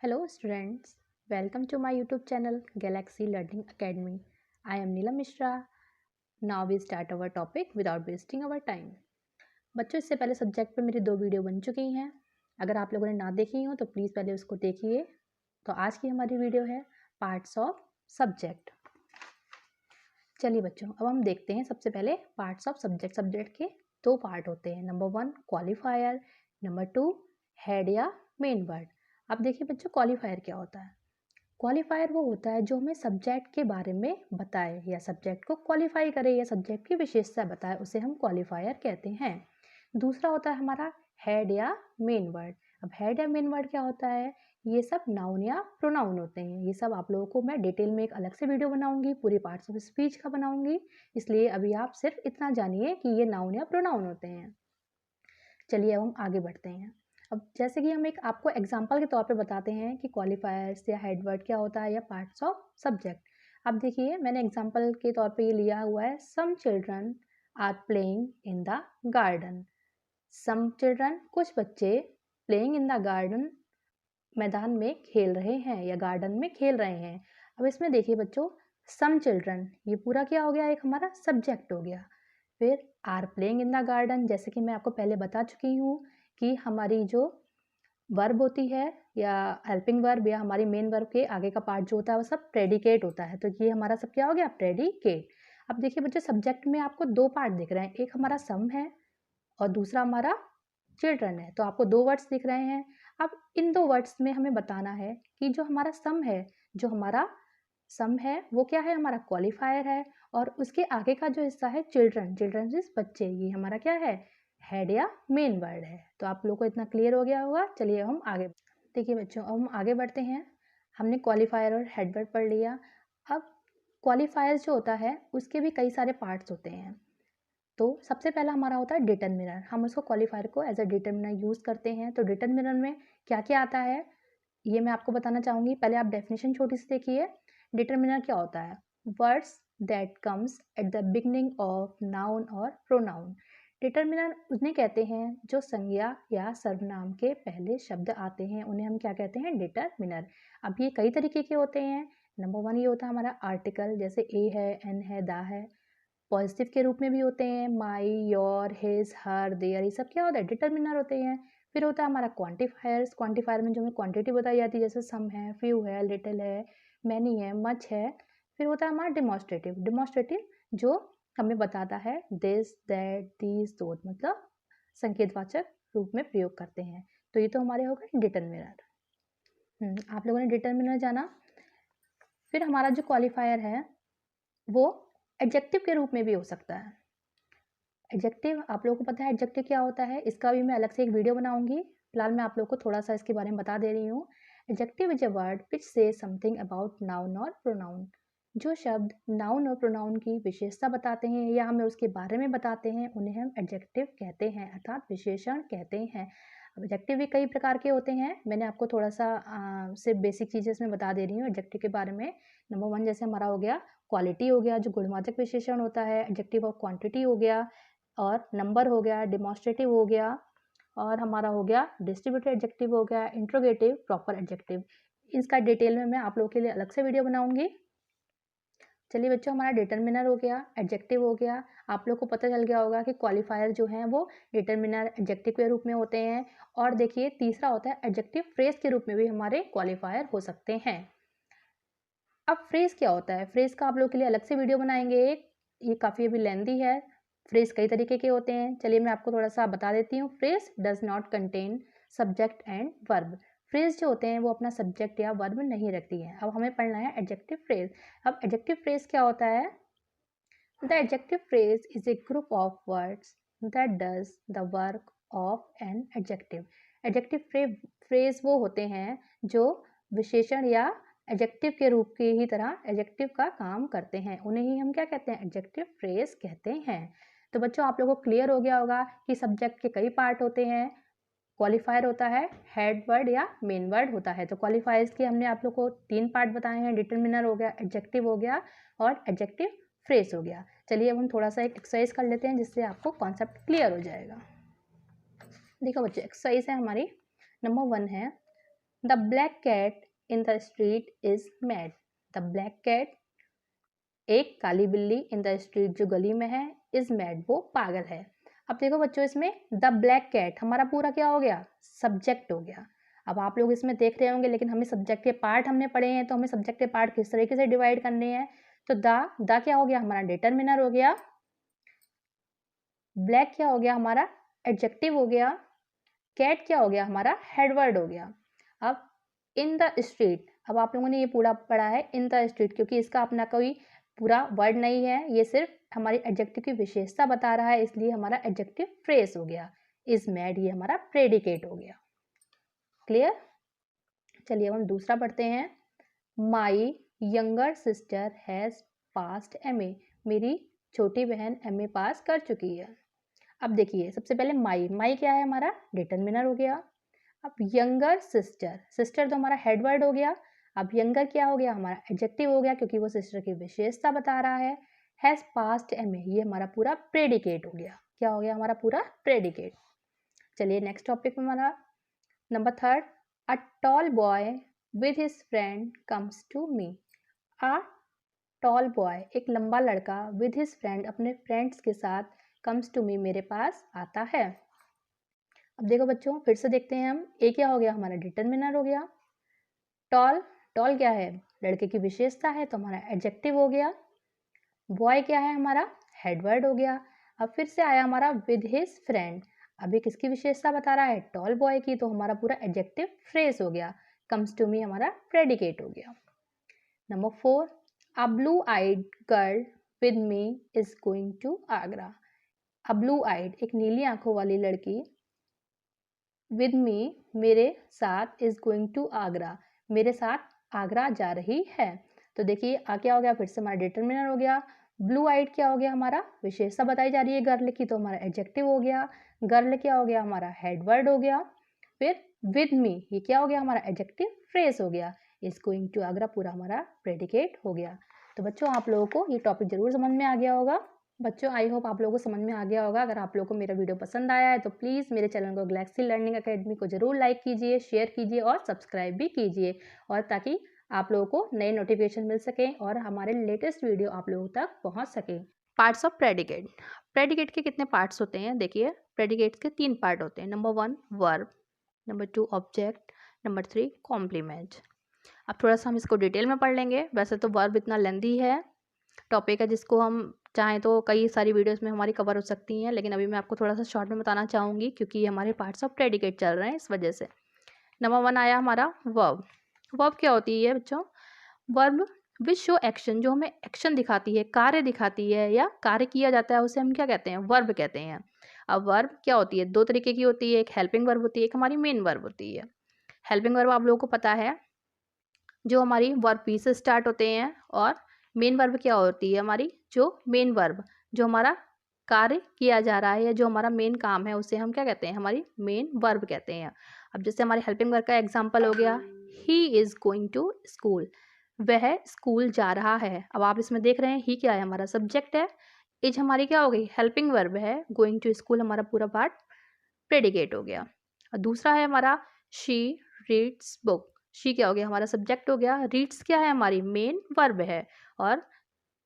Hello students, welcome to my YouTube channel Galaxy Learning Academy. I am Neela Mishra. Now we start our topic without wasting our time. बच्चों इससे पहले subject पे मेरी 2 video बन चुकी हैं। अगर आप लोगों ने ना देखी हो तो प्लीज़ पहले उसको देखिए। तो आज की हमारी वीडियो है पार्ट्स ऑफ सब्जेक्ट। चलिए बच्चों, अब हम देखते हैं सबसे पहले पार्ट्स ऑफ सब्जेक्ट। सब्जेक्ट के 2 पार्ट होते हैं। नंबर 1 क्वालिफायर, नंबर 2 हेड या मेन वर्ड। अब देखिए बच्चों, क्वालिफायर क्या होता है। क्वालिफायर वो होता है जो हमें सब्जेक्ट के बारे में बताए या सब्जेक्ट को क्वालिफाई करे या सब्जेक्ट की विशेषता बताए, उसे हम क्वालिफायर कहते हैं। दूसरा होता है हमारा हेड या मेन वर्ड। अब हेड या मेन वर्ड क्या होता है, ये सब नाउन या प्रोनाउन होते हैं। ये सब आप लोगों को मैं डिटेल में एक अलग से वीडियो बनाऊंगी, पूरी पार्ट्स ऑफ स्पीच का बनाऊंगी, इसलिए अभी आप सिर्फ इतना जानिए कि ये नाउन या प्रोनाउन होते हैं। चलिए अब हम आगे बढ़ते हैं। अब जैसे कि हम एक आपको एग्जाम्पल के तौर पे बताते हैं कि क्वालिफायर्स या हेडवर्ड क्या होता है या पार्ट्स ऑफ सब्जेक्ट। अब देखिए, मैंने एग्जाम्पल के तौर पे ये लिया हुआ है, some children are playing in the garden. Some children, कुछ बच्चे, प्लेइंग इन द गार्डन, मैदान में खेल रहे हैं या गार्डन में खेल रहे हैं। अब इसमें देखिए बच्चों, सम चिल्ड्रन, ये पूरा क्या हो गया, एक हमारा सब्जेक्ट हो गया। फिर are playing in the garden, जैसे कि मैं आपको पहले बता चुकी हूँ कि हमारी जो वर्ब होती है या हेल्पिंग वर्ब या हमारी मेन वर्ब के आगे का पार्ट जो होता है वो सब प्रेडिकेट होता है, तो ये हमारा सब क्या हो गया, प्रेडिकेट। अब देखिए बच्चों, सब्जेक्ट में आपको 2 पार्ट दिख रहे हैं, एक हमारा सम है और दूसरा हमारा चिल्ड्रन है। तो आपको 2 वर्ड्स दिख रहे हैं। अब इन 2 वर्ड्स में हमें बताना है कि जो हमारा सम है, जो हमारा सम है वो क्या है, हमारा क्वालिफायर है, और उसके आगे का जो हिस्सा है चिल्ड्रन, चिल्ड्रन मींस बच्चे, ये हमारा क्या है, हेड या मेन वर्ड है। तो आप लोगों को इतना क्लियर हो गया होगा। चलिए हम आगे देखिए बच्चों, अब हम आगे बढ़ते हैं। हमने क्वालिफायर और हेड वर्ड पढ़ लिया। अब क्वालिफायर जो होता है उसके भी कई सारे पार्ट्स होते हैं। तो सबसे पहला हमारा होता है डिटरमिनर। हम उसको क्वालिफायर को एज अ डिटरमिनर यूज़ करते हैं। तो डिटरमिनर में क्या क्या आता है ये मैं आपको बताना चाहूँगी। पहले आप डेफिनेशन छोटी सी देखिए। डिटरमिनर क्या होता है, words that comes at the beginning of noun और प्रोनाउन। डिटरमिनर उन्हें कहते हैं जो संज्ञा या सर्वनाम के पहले शब्द आते हैं, उन्हें हम क्या कहते हैं, डिटरमिनर। अब ये कई तरीके के होते हैं। नंबर 1 ये होता है हमारा आर्टिकल, जैसे ए है, एन है, दा है। पॉजिटिव के रूप में भी होते हैं, माई, योर, हिज, हर, देयर, ये सब क्या होता है, डिटरमिनर होते हैं। फिर होता है हमारा क्वांटिफायर्स। क्वांटिफायर में जो हमें क्वांटिटी बताई जाती है, जैसे सम है, फ्यू है, लिटिल है, मैनी है, मच है। फिर होता है हमारा डिमॉन्स्ट्रेटिव। डिमॉन्स्ट्रेटिव जो हमें बताता है दिस, दैट, दीज, दोज, मतलब संकेतवाचक रूप में प्रयोग करते हैं। तो ये तो हमारे हो गए डिटरमिनर। आप लोगों ने डिटरमिनर जाना। फिर हमारा जो क्वालिफायर है वो एडजेक्टिव के रूप में भी हो सकता है। एडजेक्टिव, आप लोगों को पता है एडजेक्टिव क्या होता है, इसका भी मैं अलग से एक वीडियो बनाऊंगी। फिलहाल मैं आप लोगों को थोड़ा सा इसके बारे में बता दे रही हूँ। Adjective is a word which से समथिंग अबाउट नाउन और प्रोनाउन। जो शब्द नाउन और प्रोनाउन की विशेषता बताते हैं या हमें उसके बारे में बताते हैं, उन्हें हम एडजेक्टिव कहते हैं, अर्थात विशेषण कहते हैं। अब एडजेक्टिव भी कई प्रकार के होते हैं। मैंने आपको थोड़ा सा सिर्फ बेसिक चीज़ें इसमें बता दे रही हूँ एडजेक्टिव के बारे में। नंबर 1 जैसे हमारा हो गया क्वालिटी, हो गया जो गुणवाचक विशेषण होता है। एडजेक्टिव ऑफ क्वांटिटी हो गया, और नंबर हो गया, डिमॉन्स्ट्रेटिव हो गया, और हमारा हो गया डिस्ट्रीब्यूटिव एडजेक्टिव हो गया, इंट्रोगेटिव, प्रॉपर एडजेक्टिव। इसका डिटेल में मैं आप लोगों के लिए अलग से वीडियो बनाऊंगी। चलिए बच्चों, हमारा डिटरमिनर हो गया, एडजेक्टिव हो गया। आप लोग को पता चल गया होगा कि क्वालिफायर जो हैं वो डिटरमिनर, एडजेक्टिव के रूप में होते हैं। और देखिए तीसरा होता है एडजेक्टिव फ्रेज के रूप में भी हमारे क्वालिफायर हो सकते हैं। अब फ्रेज क्या होता है, फ्रेज का आप लोग के लिए अलग से वीडियो बनाएंगे एक, ये काफ़ी अभी लेंदी है। फ्रेज कई तरीके के होते हैं, चलिए मैं आपको थोड़ा सा बता देती हूँ। Phrase does not contain subject and verb. Phrase जो होते हैं वो अपना सब्जेक्ट या वर्ब नहीं रखती है। अब हमें पढ़ना है एडजेक्टिव फ्रेज। अब एडजेक्टिव फ्रेज क्या होता है, the adjective phrase is a group of words that does the work of an adjective. Adjective phrase वो होते हैं जो विशेषण या एडजेक्टिव के रूप की ही तरह एडजेक्टिव का काम करते हैं, उन्हें ही हम क्या कहते हैं, एडजेक्टिव फ्रेज कहते हैं। तो बच्चों आप लोगों को क्लियर हो गया होगा कि सब्जेक्ट के कई पार्ट होते हैं। क्वालिफायर होता है, हेड वर्ड या मेन वर्ड होता है। तो क्वालिफायर्स के हमने आप लोग को 3 पार्ट बताए हैं, डिटरमिनर हो गया, एडजेक्टिव हो गया, और एडजेक्टिव फ्रेज हो गया। चलिए अब हम थोड़ा सा एक एक्सरसाइज कर लेते हैं जिससे आपको कॉन्सेप्ट क्लियर हो जाएगा। देखो बच्चों, एक्सरसाइज है हमारी। नंबर 1 है, the black cat in the street is mad. The black cat, एक काली बिल्ली, इन द स्ट्रीट जो गली में है, इज मैड वो पागल है। अब देखो बच्चों, इसमें द ब्लैक कैट हमारा पूरा क्या हो गया, सब्जेक्ट हो गया। अब आप लोग इसमें देख रहे होंगे, लेकिन हमें सब्जेक्ट के पार्ट हमने पढ़े हैं, तो हमें सब्जेक्ट के पार्ट किस तरीके से डिवाइड करने हैं। तो द क्या हो गया हमारा डिटरमिनर हो गया, ब्लैक क्या हो गया हमारा एडजेक्टिव हो गया, कैट क्या हो गया हमारा हेडवर्ड हो गया। अब इन द स्ट्रीट, अब आप लोगों ने ये पूरा पढ़ा है इन द स्ट्रीट, क्योंकि इसका अपना कोई पूरा वर्ड नहीं है, ये सिर्फ हमारी एडजेक्टिव की विशेषता बता रहा है, इसलिए हमारा एडजेक्टिव फ्रेज हो गया। इज मैड ये हमारा प्रेडिकेट हो गया। क्लियर। चलिए अब हम दूसरा पढ़ते हैं। My younger sister has passed MA. मेरी छोटी बहन एमए पास कर चुकी है। अब देखिए, सबसे पहले माई क्या है हमारा डिटरमिनर हो गया। अब यंगर सिस्टर, सिस्टर तो हमारा हेडवर्ड हो गया। अब यंगर क्या हो गया हमारा एडजेक्टिव हो गया, क्योंकि वो सिस्टर की विशेषता बता रहा है। हैज पास्ड एमए, ये हमारा पूरा प्रेडिकेट हो गया। क्या हो गया हमारा पूरा प्रेडिकेट। चलिए नेक्स्ट टॉपिक में हमारा number 3, a tall boy with his friend comes to me. A tall boy, एक लंबा लड़का, विद हिज फ्रेंड अपने फ्रेंड्स के साथ, कम्स टू मी मेरे पास आता है। अब देखो बच्चों, फिर से देखते हैं हम। ए क्या हो गया हमारा डिटरमिनर हो गया। टॉल, टॉल क्या है लड़के की विशेषता है, तो हमारा एडजेक्टिव हो गया। बॉय क्या है हमारा हेडवर्ड हो गया। अब फिर से आया हमारा विद हिज फ्रेंड, अभी किसकी विशेषता बता रहा है, टॉल बॉय की, तो हमारा पूरा एडजेक्टिव फ्रेज हो गया। कम्स टू मी हमारा प्रेडिकेट हो गया। Number 4, a blue eyed girl with me is going to Agra. A blue eyed, एक नीली आंखों वाली लड़की, विद मी मेरे साथ, इज गोइंग टू आगरा मेरे साथ आगरा जा रही है। तो देखिए क्या हो गया, फिर से हमारा डिटरमिनर हो गया। ब्लू आइड क्या हो गया हमारा विशेषता बताई जा रही है गर्ल की, तो हमारा एडजेक्टिव हो गया। गर्ल क्या हो गया हमारा हेडवर्ड हो गया। फिर विद मी, ये क्या हो गया हमारा एडजेक्टिव फ्रेज हो गया। इज गोइंग टू आगरा पूरा हमारा प्रेडिकेट हो गया। तो बच्चों, आप लोगों को ये टॉपिक जरूर समझ में आ गया होगा। बच्चों, आई होप आप लोगों को समझ में आ गया होगा। अगर आप लोगों को मेरा वीडियो पसंद आया है तो प्लीज़ मेरे चैनल को गैलेक्सी लर्निंग एकेडमी को जरूर लाइक कीजिए, शेयर कीजिए और सब्सक्राइब भी कीजिए, और ताकि आप लोगों को नए नोटिफिकेशन मिल सकें और हमारे लेटेस्ट वीडियो आप लोगों तक पहुंच सके। Parts of predicate. प्रेडिकेट के कितने पार्ट्स होते हैं, देखिए प्रेडिकेट के 3 पार्ट होते हैं। Number 1 verb, number 2 object, number 3 complement. अब थोड़ा सा हम इसको डिटेल में पढ़ लेंगे। वैसे तो वर्ब इतना लेंथी है टॉपिक है, जिसको हम चाहें तो कई सारी वीडियोस में हमारी कवर हो सकती हैं, लेकिन अभी मैं आपको थोड़ा सा शॉर्ट में बताना चाहूँगी, क्योंकि ये हमारे पार्ट्स ऑफ प्रेडिकेट चल रहे हैं, इस वजह से। नंबर 1 आया हमारा वर्ब। वर्ब क्या होती है बच्चों, वर्ब विच शो एक्शन, जो हमें एक्शन दिखाती है, कार्य दिखाती है या कार्य किया जाता है, उसे हम क्या कहते हैं, वर्ब कहते हैं। अब वर्ब क्या होती है, 2 तरीके की होती है, एक हेल्पिंग वर्ब होती है, एक हमारी मेन वर्ब होती है। हेल्पिंग वर्ब आप लोगों को पता है, जो हमारी वर्ब पी से स्टार्ट होते हैं, और मेन वर्ब क्या होती है हमारी, जो मेन वर्ब, जो हमारा कार्य किया जा रहा है या जो हमारा मेन काम है, उसे हम क्या कहते हैं, हमारी मेन वर्ब कहते हैं। अब जैसे हमारे हेल्पिंग वर्ब का एग्जांपल हो गया, he is going to school, वह स्कूल जा रहा है। अब आप इसमें देख रहे हैं ही क्या है हमारा सब्जेक्ट है, इज हमारी क्या हो गई हेल्पिंग वर्ब है, गोइंग टू स्कूल हमारा पूरा पार्ट प्रेडिकेट हो गया। और दूसरा है हमारा शी रीड्स बुक, शी क्या हो गया हमारा सब्जेक्ट हो गया, रीड्स क्या है हमारी मेन वर्ब है, और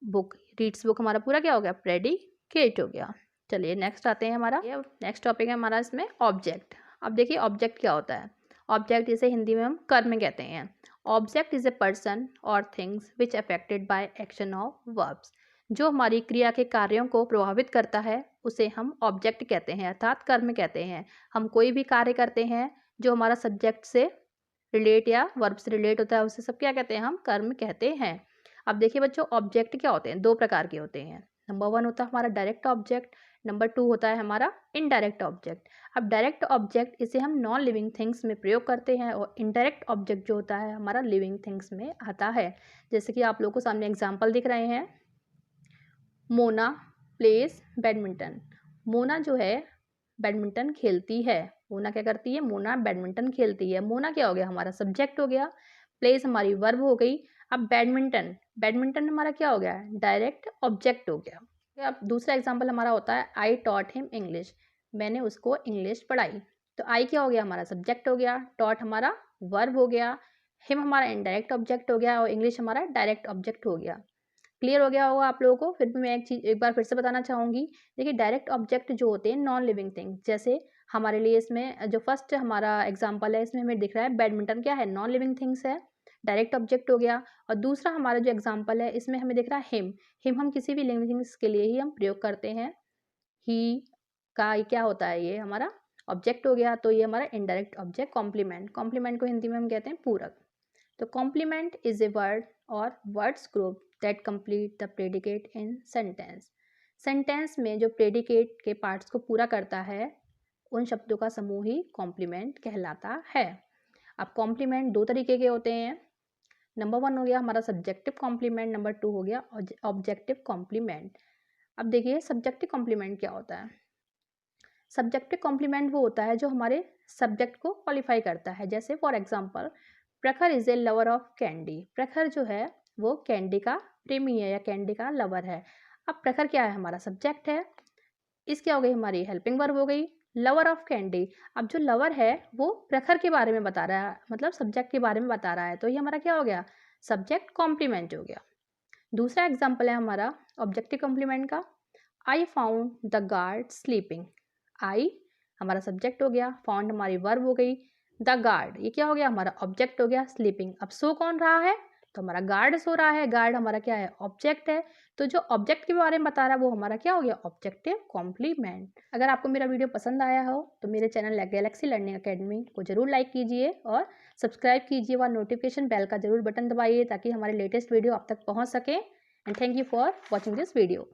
बुक, रीड्स बुक हमारा पूरा क्या हो गया प्रेडिकेट हो गया। चलिए नेक्स्ट आते हैं, हमारा ये नेक्स्ट टॉपिक है हमारा इसमें ऑब्जेक्ट। अब देखिए ऑब्जेक्ट क्या होता है, ऑब्जेक्ट इसे हिंदी में हम कर्म कहते हैं। ऑब्जेक्ट इज ए पर्सन और things which affected by action of verbs, जो हमारी क्रिया के कार्यों को प्रभावित करता है उसे हम ऑब्जेक्ट कहते हैं, अर्थात कर्म कहते हैं। हम कोई भी कार्य करते हैं जो हमारा सब्जेक्ट से रिलेट या वर्ब से रिलेट होता है, उसे सब क्या कहते हैं, हम कर्म कहते हैं। अब देखिए बच्चों, ऑब्जेक्ट क्या होते हैं, 2 प्रकार के होते हैं। नंबर 1 होता है हमारा डायरेक्ट ऑब्जेक्ट, नंबर 2 होता है हमारा इनडायरेक्ट ऑब्जेक्ट। अब डायरेक्ट ऑब्जेक्ट इसे हम नॉन लिविंग थिंग्स में प्रयोग करते हैं, और इनडायरेक्ट ऑब्जेक्ट जो होता है हमारा लिविंग थिंग्स में आता है। जैसे कि आप लोगों को सामने एग्जाम्पल दिख रहे हैं, मोना प्लेस बैडमिंटन, मोना जो है बैडमिंटन खेलती है। मोना क्या करती है, मोना बैडमिंटन खेलती है। मोना क्या हो गया हमारा सब्जेक्ट हो गया, प्लेस हमारी वर्ब हो गई। अब बैडमिंटन, बैडमिंटन हमारा क्या हो गया डायरेक्ट ऑब्जेक्ट हो गया। अब दूसरा एग्जांपल हमारा होता है आई टॉट हिम इंग्लिश, मैंने उसको इंग्लिश पढ़ाई। तो आई क्या हो गया हमारा सब्जेक्ट हो गया, टॉट हमारा वर्ब हो गया, हिम हमारा इनडायरेक्ट ऑब्जेक्ट हो गया और इंग्लिश हमारा डायरेक्ट ऑब्जेक्ट हो गया। क्लियर हो गया होगा आप लोगों को। फिर भी मैं एक बार फिर से बताना चाहूँगी। देखिए डायरेक्ट ऑब्जेक्ट जो होते हैं नॉन लिविंग थिंग, जैसे हमारे लिए इसमें जो फर्स्ट हमारा एग्जांपल है इसमें हमें दिख रहा है बैडमिंटन क्या है, नॉन लिविंग थिंग्स है, डायरेक्ट ऑब्जेक्ट हो गया। और दूसरा हमारा जो एग्जांपल है इसमें हमें दिख रहा है हिम। हिम हम किसी भी लिविंग थिंग्स के लिए ही हम प्रयोग करते हैं। ही का ये क्या होता है, ये हमारा ऑब्जेक्ट हो गया, तो ये हमारा इनडायरेक्ट ऑब्जेक्ट। कॉम्प्लीमेंट, कॉम्प्लीमेंट को हिंदी में हम कहते हैं पूरक। तो कॉम्प्लीमेंट इज ए वर्ड और words group that complete the predicate in sentence. Sentence में जो प्रेडिकेट के पार्ट्स को पूरा करता है उन शब्दों का समूह ही कॉम्प्लीमेंट कहलाता है। अब कॉम्प्लीमेंट दो तरीके के होते हैं। नंबर 1 हो गया हमारा सब्जेक्टिव कॉम्प्लीमेंट, नंबर 2 हो गया ऑब्जेक्टिव कॉम्प्लीमेंट। अब देखिए सब्जेक्टिव कॉम्प्लीमेंट क्या होता है। सब्जेक्टिव कॉम्प्लीमेंट वो होता है जो हमारे सब्जेक्ट को क्वालिफाई करता है। जैसे फॉर एग्जांपल, प्रखर is a lover of candy. प्रखर जो है वो कैंडी का प्रेमी है या कैंडी का लवर है। अब प्रखर क्या है, हमारा सब्जेक्ट है। इस क्या हो गई, हमारी हेल्पिंग वर्ब हो गई, लवर ऑफ कैंडी। अब जो लवर है वो प्रखर के बारे में बता रहा है, मतलब सब्जेक्ट के बारे में बता रहा है, तो ये हमारा क्या हो गया, सब्जेक्ट कॉम्प्लीमेंट हो गया। दूसरा एग्जाम्पल है हमारा ऑब्जेक्टिव कॉम्प्लीमेंट का। I found the guard sleeping. I हमारा सब्जेक्ट हो गया, फाउंड हमारी वर्ब हो गई, द गार्ड ये क्या हो गया, हमारा ऑब्जेक्ट हो गया, स्लीपिंग। अब सो कौन रहा है, तो हमारा गार्ड सो रहा है। गार्ड हमारा क्या है, ऑब्जेक्ट है। तो जो ऑब्जेक्ट के बारे में बता रहा है वो हमारा क्या हो गया, ऑब्जेक्टिव कॉम्प्लीमेंट। अगर आपको मेरा वीडियो पसंद आया हो तो मेरे चैनल गैलेक्सी लर्निंग अकेडमी को जरूर लाइक कीजिए और सब्सक्राइब कीजिए और नोटिफिकेशन बेल का जरूर बटन दबाइए ताकि हमारे लेटेस्ट वीडियो आप तक पहुंच सके। And thank you for watching this video.